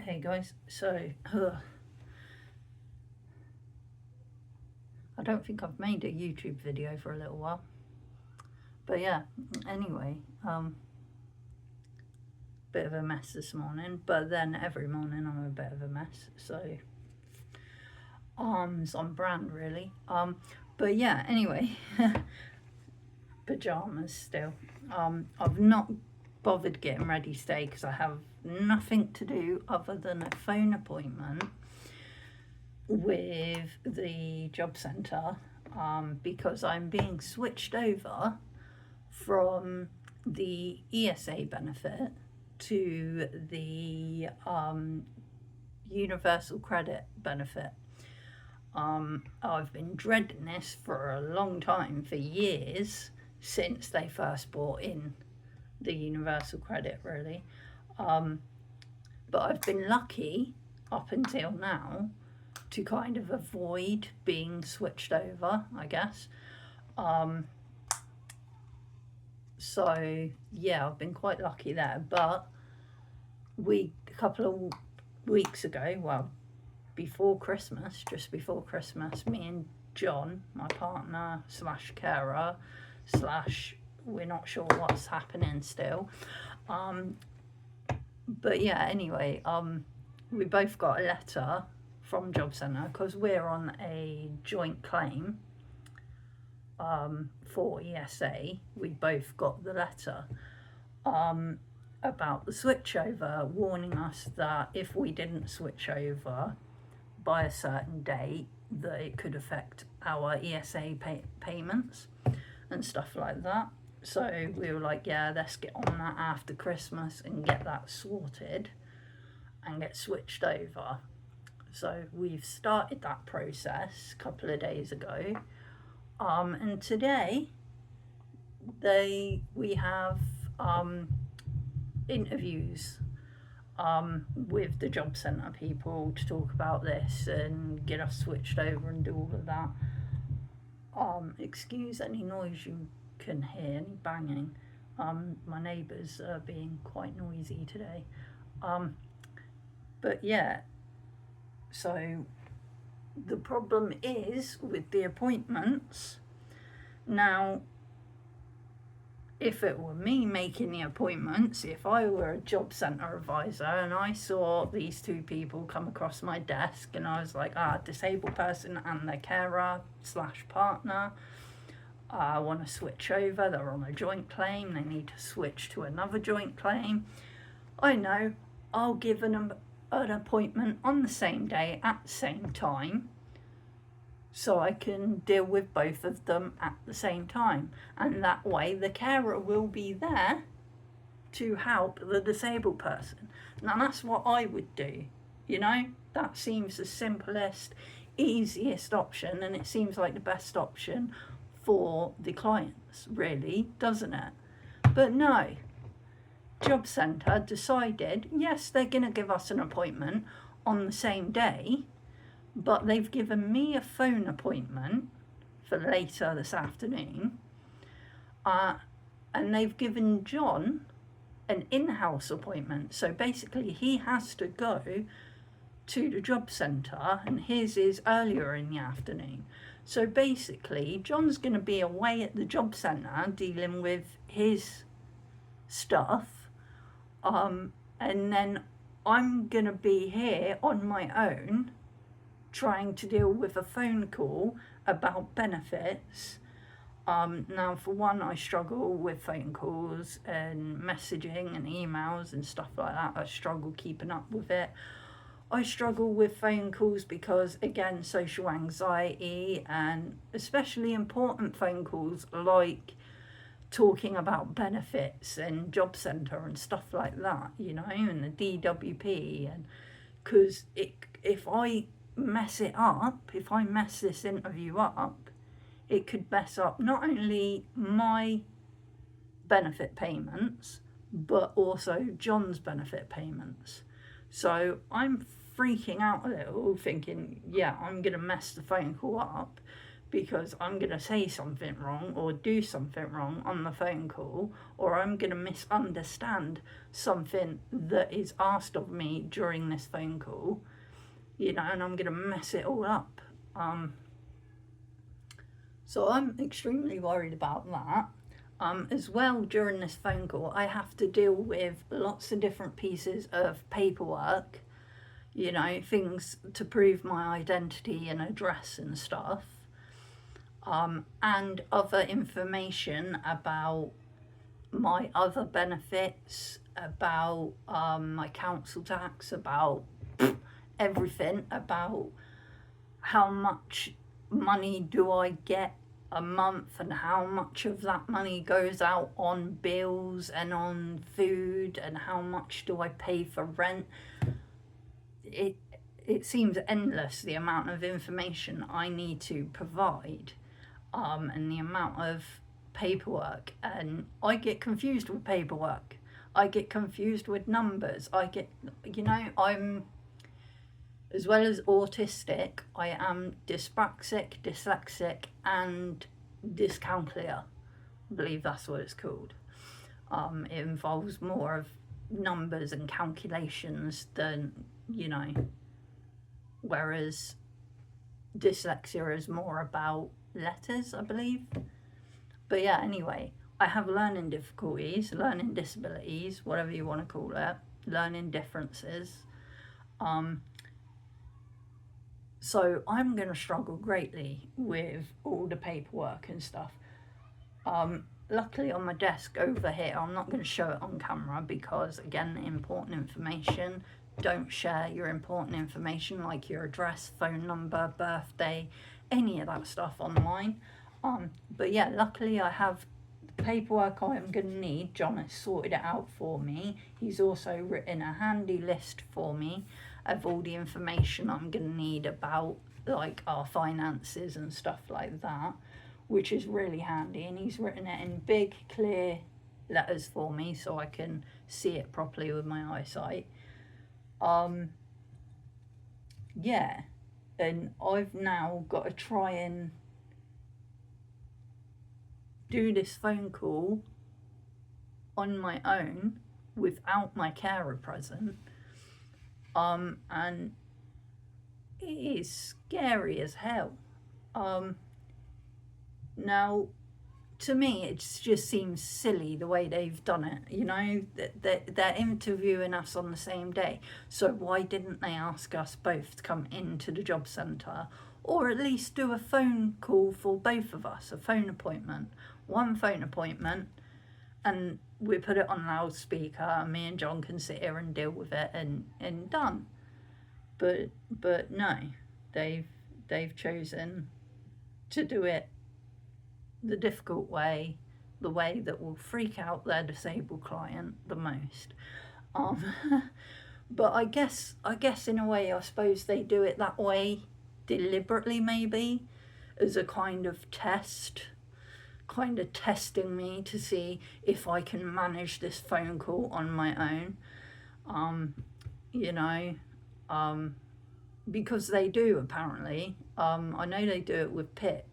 Hey guys, I don't think I've made a YouTube video for a little while, but yeah, anyway, bit of a mess this morning, but then every morning I'm a bit of a mess, so it's on brand really. But yeah, anyway, pajamas still. I've not bothered getting ready today because I have nothing to do other than a phone appointment with the job centre, because I'm being switched over from the ESA benefit to the universal credit benefit. I've been dreading this for a long time, for years, since they first brought in the universal credit, really. But I've been lucky up until now to kind of avoid being switched over, I guess. So yeah, I've been quite lucky there. But a couple of weeks ago, well, before Christmas, just before Christmas, me and John, my partner slash carer slash we're not sure what's happening still. But yeah, anyway, we both got a letter from Job Centre because we're on a joint claim for ESA. We both got the letter about the switchover, warning us that if we didn't switch over by a certain date, that it could affect our ESA payments and stuff like that. So we were like, yeah, let's get on that after Christmas and get that sorted and get switched over. So we've started that process a couple of days ago. And today we have interviews with the job centre people to talk about this and get us switched over and do all of that. Excuse any noise you can hear, any banging. My neighbours are being quite noisy today. But yeah, so the problem is with the appointments. Now, if it were me making the appointments, if I were a job centre advisor and I saw these two people come across my desk and I was like, disabled person and their carer slash partner, I want to switch over, they're on a joint claim, they need to switch to another joint claim, I know I'll give an appointment on the same day at the same time, so I can deal with both of them at the same time. And that way the carer will be there to help the disabled person. Now that's what I would do, you know? That seems the simplest, easiest option, and it seems like the best option for the clients, really, doesn't it? But no, Job Centre decided, yes, they're going to give us an appointment on the same day, but they've given me a phone appointment for later this afternoon, and they've given John an in-house appointment. So basically he has to go to the job centre and his is earlier in the afternoon. So basically John's going to be away at the job centre dealing with his stuff, and then I'm going to be here on my own trying to deal with a phone call about benefits. Now, for one, I struggle with phone calls and messaging and emails and stuff like that. I struggle keeping up with it. I struggle with phone calls because, again, social anxiety, and especially important phone calls like talking about benefits and job centre and stuff like that, you know, and the DWP. And because if I mess it up, if I mess this interview up, it could mess up not only my benefit payments but also John's benefit payments. So I'm freaking out a little, thinking, yeah, I'm gonna mess the phone call up, because I'm going to say something wrong or do something wrong on the phone call, or I'm going to misunderstand something that is asked of me during this phone call, and I'm going to mess it all up. So I'm extremely worried about that. As well, during this phone call, I have to deal with lots of different pieces of paperwork, things to prove my identity and address and stuff. And other information about my other benefits, about my council tax, about everything, about how much money do I get a month and how much of that money goes out on bills and on food, and how much do I pay for rent. It seems endless, the amount of information I need to provide. And the amount of paperwork, and I get confused with paperwork. I get confused with numbers. I'm, as well as autistic, I am dyspraxic, dyslexic, and dyscalculia. I believe that's what it's called. It involves more of numbers and calculations than, whereas dyslexia is more about letters, I believe. But yeah, anyway, I have learning difficulties, learning disabilities, whatever you want to call it, learning differences. So I'm going to struggle greatly with all the paperwork and stuff. Luckily on my desk over here, I'm not going to show it on camera because, again, important information. Don't share your important information like your address, phone number, birthday, any of that stuff online. But yeah, luckily I have the paperwork I am going to need. John has sorted it out for me. He's also written a handy list for me of all the information I'm going to need about like our finances and stuff like that, which is really handy. And he's written it in big clear letters for me so I can see it properly with my eyesight. Yeah, and I've now got to try and do this phone call on my own without my carer present. And it is scary as hell. Now, to me, it just seems silly the way they've done it. They're interviewing us on the same day. So why didn't they ask us both to come into the job centre, or at least do a phone call for both of us, a phone appointment, one phone appointment, and we put it on loudspeaker, and me and John can sit here and deal with it and done. But no, they've chosen to do it the difficult way, the way that will freak out their disabled client the most. But I guess in a way, I suppose they do it that way deliberately, maybe as a kind of test, kind of testing me to see if I can manage this phone call on my own. Because they do, apparently. I know they do it with Pip.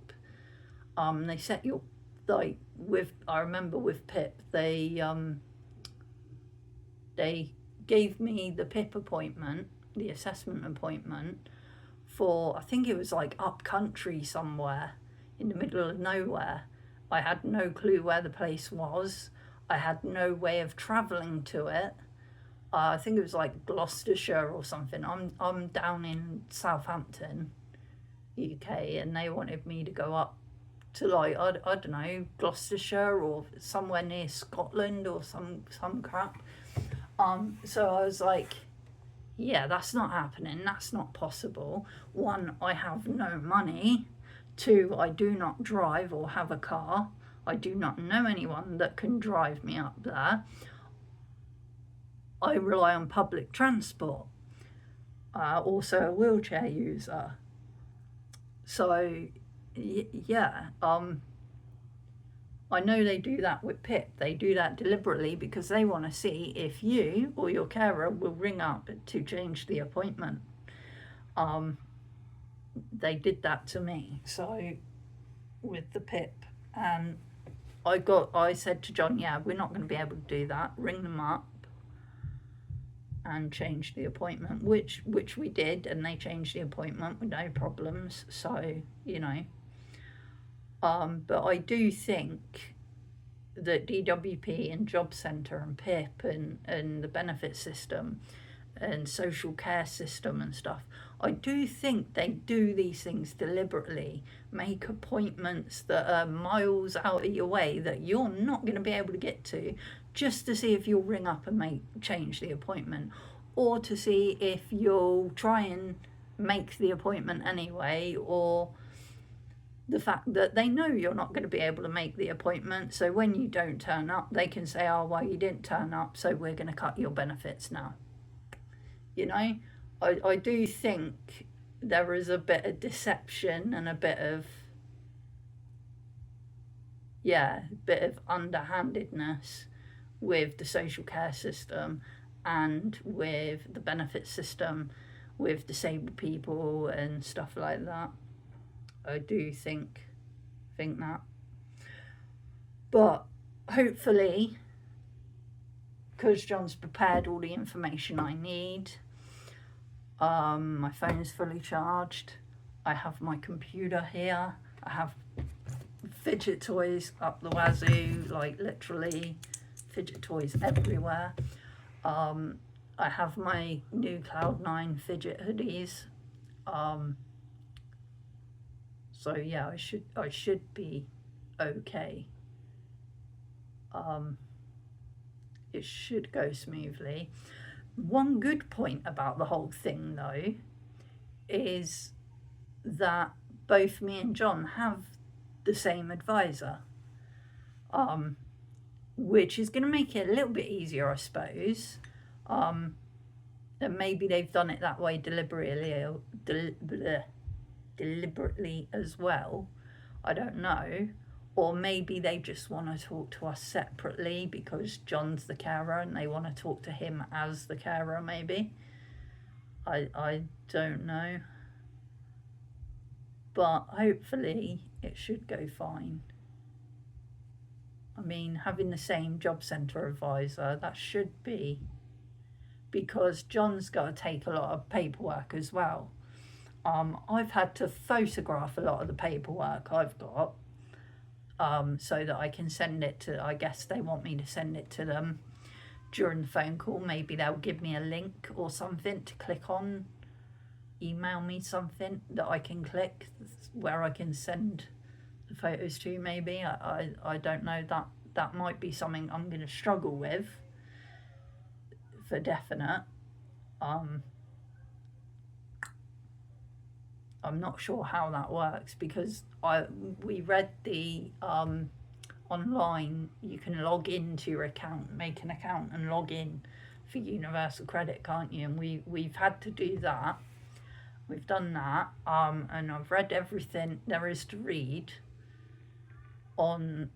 They set you like with. I remember with Pip, they gave me the Pip appointment, the assessment appointment, for I think it was like up country somewhere in the middle of nowhere. I had no clue where the place was. I had no way of travelling to it. I think it was like Gloucestershire or something. I'm down in Southampton, UK, and they wanted me to go up to like I don't know, Gloucestershire or somewhere near Scotland or some crap. So I was like, yeah, that's not happening. That's not possible. One, I have no money. Two, I do not drive or have a car. I do not know anyone that can drive me up there. I rely on public transport. Also a wheelchair user. So, yeah, I know they do that with Pip. They do that deliberately because they want to see if you or your carer will ring up to change the appointment. They did that to me. So, with the PIP, and I said to John, yeah, we're not going to be able to do that. Ring them up and change the appointment, which we did, and they changed the appointment with no problems. So but I do think that DWP and Job Centre and PIP and the benefit system and social care system and stuff, I do think they do these things deliberately, make appointments that are miles out of your way that you're not going to be able to get to, just to see if you'll ring up and change the appointment, or to see if you'll try and make the appointment anyway, or the fact that they know you're not going to be able to make the appointment, so when you don't turn up, they can say, oh, well, you didn't turn up, so we're going to cut your benefits now. I do think there is a bit of deception and a bit of underhandedness with the social care system and with the benefit system with disabled people and stuff like that. I do think that. But hopefully, because John's prepared all the information I need, my phone's fully charged, I have my computer here, I have fidget toys up the wazoo, like literally fidget toys everywhere. I have my new Cloud9 fidget hoodies. So yeah, I should be okay. It should go smoothly. One good point about the whole thing, though, is that both me and John have the same advisor, which is going to make it a little bit easier, I suppose. And maybe they've done it that way deliberately as well. I don't know. Or maybe they just want to talk to us separately because John's the carer and they want to talk to him as the carer, maybe. I don't know. But hopefully it should go fine. I mean, having the same Job Centre advisor, that should be, because John's got to take a lot of paperwork as well. I've had to photograph a lot of the paperwork I've got, so that I can send it to, I guess they want me to send it to them during the phone call. Maybe they'll give me a link or something to click on, email me something that I can click where I can send the photos to. Maybe I don't know, that might be something I'm going to struggle with for definite. I'm not sure how that works, because we read the online, you can log into your account, make an account and log in for Universal Credit, can't you? And we've had to do that. We've done that, and I've read everything there is to read on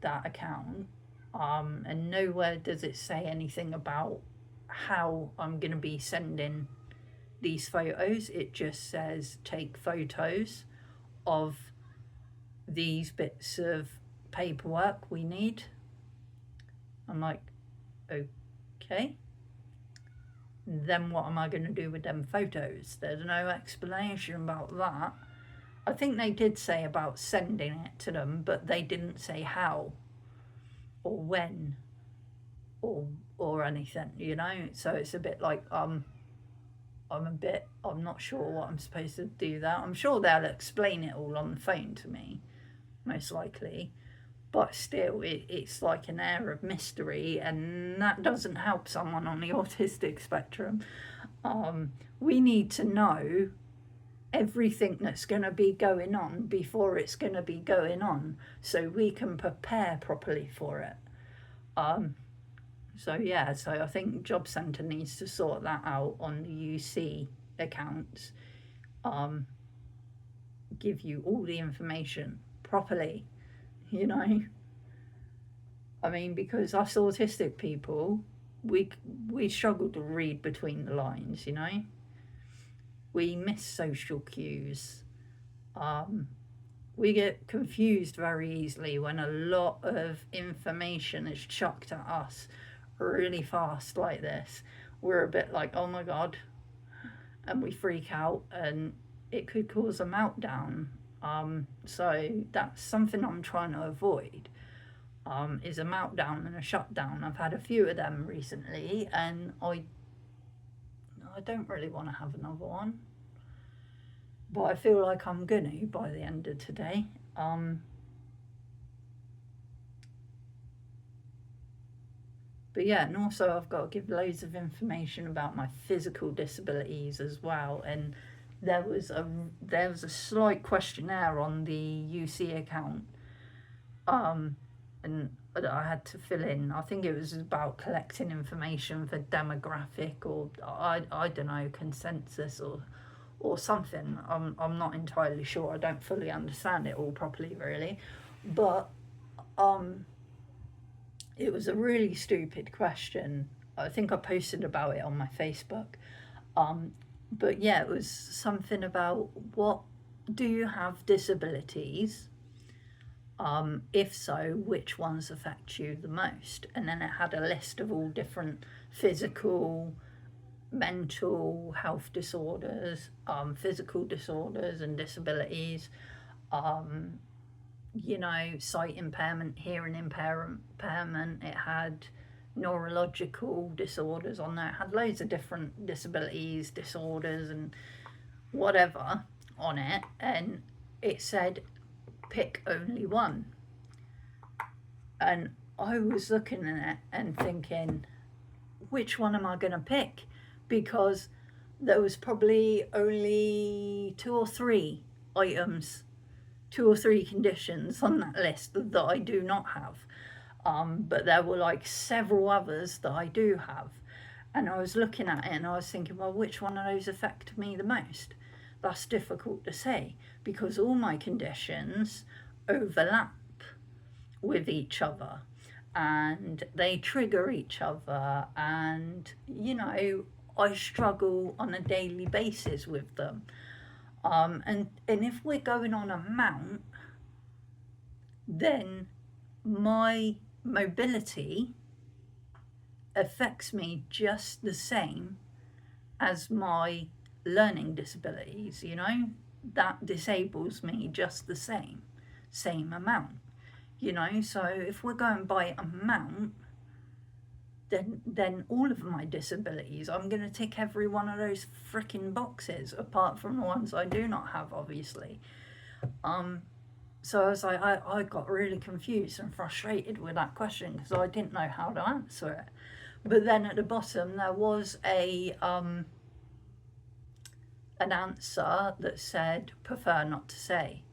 that account, and nowhere does it say anything about how I'm going to be sending these photos. It just says take photos of these bits of paperwork we need. I'm like, okay, then what am I going to do with them photos? There's no explanation about that. I think they did say about sending it to them, but they didn't say how or when or anything, so it's a bit like I'm not sure what I'm supposed to do that. I'm sure they'll explain it all on the phone to me, most likely, but still it's like an air of mystery, and that doesn't help someone on the autistic spectrum. We need to know everything that's going to be going on before it's going to be going on, so we can prepare properly for it. So I think Job Centre needs to sort that out on the UC accounts. Give you all the information properly, I mean, because us autistic people, we struggle to read between the lines, We miss social cues. we get confused very easily when a lot of information is chucked at us really fast like this. We're a bit like, oh my God, and we freak out, and it could cause a meltdown. So that's something I'm trying to avoid, is a meltdown and a shutdown. I've had a few of them recently, and I don't really want to have another one. But I feel like I'm gonna by the end of today. But yeah, and also I've got to give loads of information about my physical disabilities as well. And there was a slight questionnaire on the UC account, and that I had to fill in. I think it was about collecting information for demographic, or I don't know, consensus or something. I'm not entirely sure. I don't fully understand it all properly, really. But it was a really stupid question. I think I posted about it on my Facebook. But yeah, it was something about, what do you have disabilities? If so, which ones affect you the most? And then it had a list of all different physical, mental health disorders, physical disorders and disabilities, sight impairment, hearing impairment. It had neurological disorders on there. It had loads of different disabilities, disorders and whatever on it, and it said pick only one. And I was looking at it and thinking, which one am I going to pick? Because there was probably only 2 or 3 items, 2 or 3 conditions on that list that I do not have. But there were like several others that I do have. And I was looking at it and I was thinking, well, which one of those affect me the most? That's difficult to say, because all my conditions overlap with each other and they trigger each other, and I struggle on a daily basis with them. And if we're going on a mount, then my mobility affects me just the same as my learning disabilities, that disables me just the same amount, so if we're going by amount, then all of my disabilities, I'm going to tick every one of those freaking boxes, apart from the ones I do not have, obviously. So I was like, I got really confused and frustrated with that question because I didn't know how to answer it. But then at the bottom there was an answer that said prefer not to say.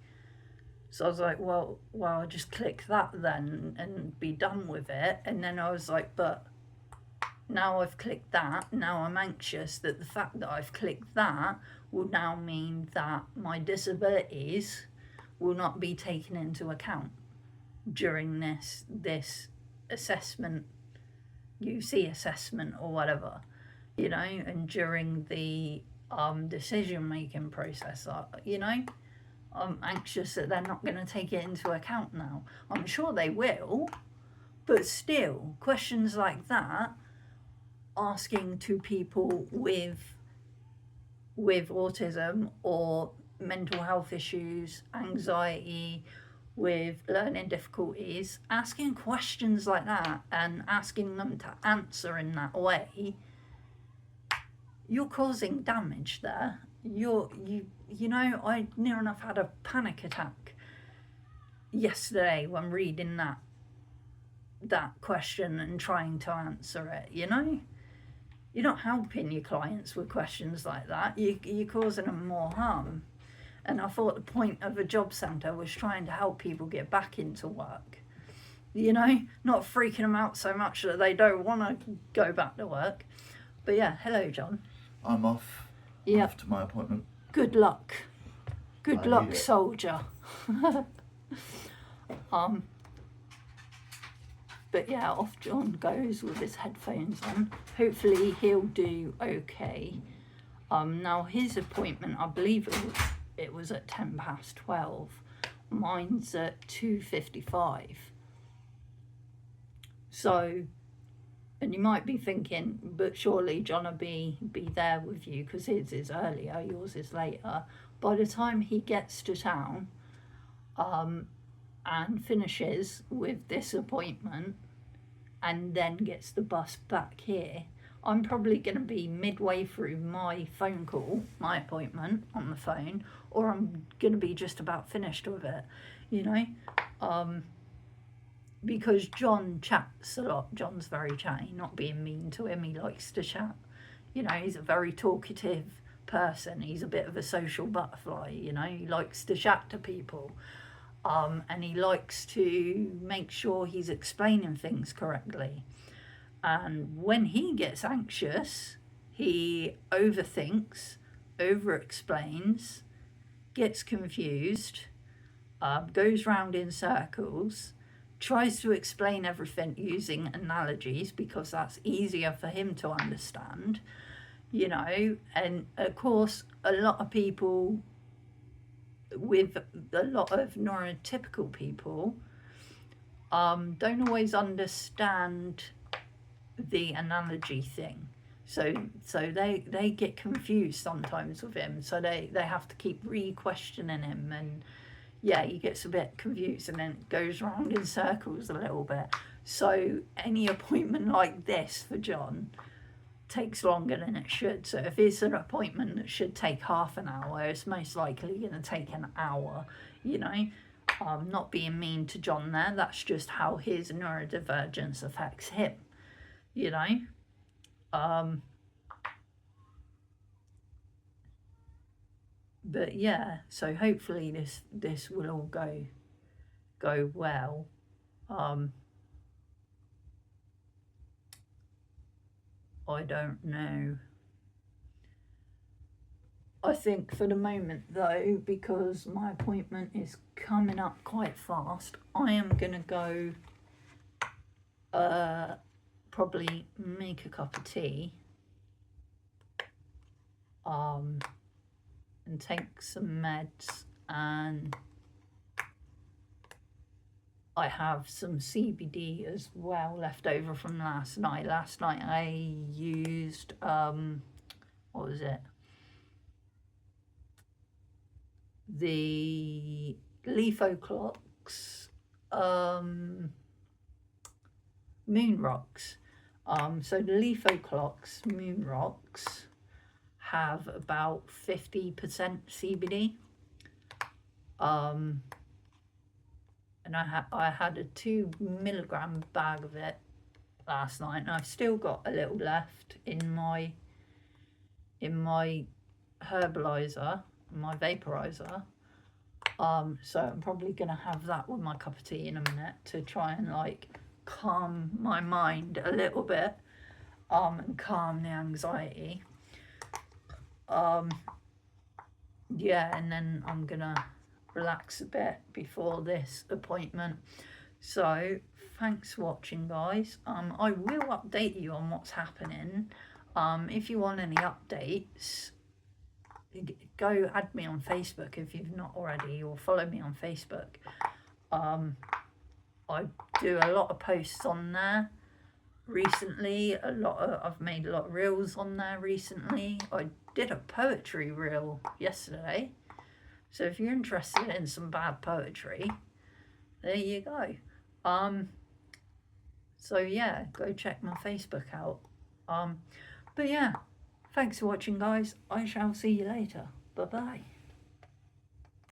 So I was like, well, I'll just click that then and be done with it. And then I was like, but now I've clicked that, now I'm anxious that the fact that I've clicked that will now mean that my disabilities will not be taken into account during this assessment, UC assessment or whatever, and during the decision-making process, I'm anxious that they're not going to take it into account now. I'm sure they will, but still, questions like that, asking to people with autism or mental health issues, anxiety, with learning difficulties, asking questions like that and asking them to answer in that way, you're causing damage there. I near enough had a panic attack yesterday when reading that question and trying to answer it. You're not helping your clients with questions like that. You're causing them more harm. And I thought the point of a job centre was trying to help people get back into work. Not freaking them out so much that they don't want to go back to work. But yeah, hello, John. I'm off. Yeah. Off to my appointment. Good luck. Good luck, soldier. But yeah, off John goes with his headphones on. Hopefully he'll do okay. Now his appointment, I believe it was at 12:10, mine's at 2:55. So, and you might be thinking, but surely John will be there with you because his is earlier, yours is later. By the time he gets to town and finishes with this appointment and then gets the bus back here, I'm probably going to be midway through my phone call, my appointment on the phone, or I'm going to be just about finished with it, you know. Because John chats a lot. John's very chatty, not being mean to him. He likes to chat. You know, he's a very talkative person. He's a bit of a social butterfly, you know. He likes to chat to people. And he likes to make sure he's explaining things correctly. And when he gets anxious, he overthinks, over-explains, gets confused, goes round in circles, tries to explain everything using analogies because that's easier for him to understand, you know. And of course, a lot of people with a lot of neurotypical people don't always understand the analogy thing. So they get confused sometimes with him. So they have to keep re-questioning him, and yeah, he gets a bit confused and then it goes round in circles a little bit. So any appointment like this for John takes longer than it should. So if it's an appointment that should take half an hour, it's most likely going to take an hour, you know. Not being mean to John there, that's just how his neurodivergence affects him, you know. But yeah, so hopefully this will all go well. I don't know. I think for the moment though, because my appointment is coming up quite fast, I am gonna go probably make a cup of tea and take some meds, and I have some CBD as well left over from last night. Last night I used what was it? The Lefoclox Moon Rocks. So the Lefoclox Moon Rocks have about 50% CBD. And I had a 2 milligram bag of it last night, and I've still got a little left in my herbalizer, my vaporizer. So I'm probably gonna have that with my cup of tea in a minute to try and like calm my mind a little bit, and calm the anxiety. Yeah, and then I'm gonna relax a bit before this appointment. So thanks for watching, guys. I will update you on what's happening. If you want any updates, go add me on Facebook if you've not already, or follow me on Facebook. I do a lot of posts on there recently. I've made a lot of reels on there recently. I did a poetry reel yesterday, so if you're interested in some bad poetry, there you go. So yeah, go check my Facebook out. But yeah, thanks for watching, guys. I shall see you later. Bye bye.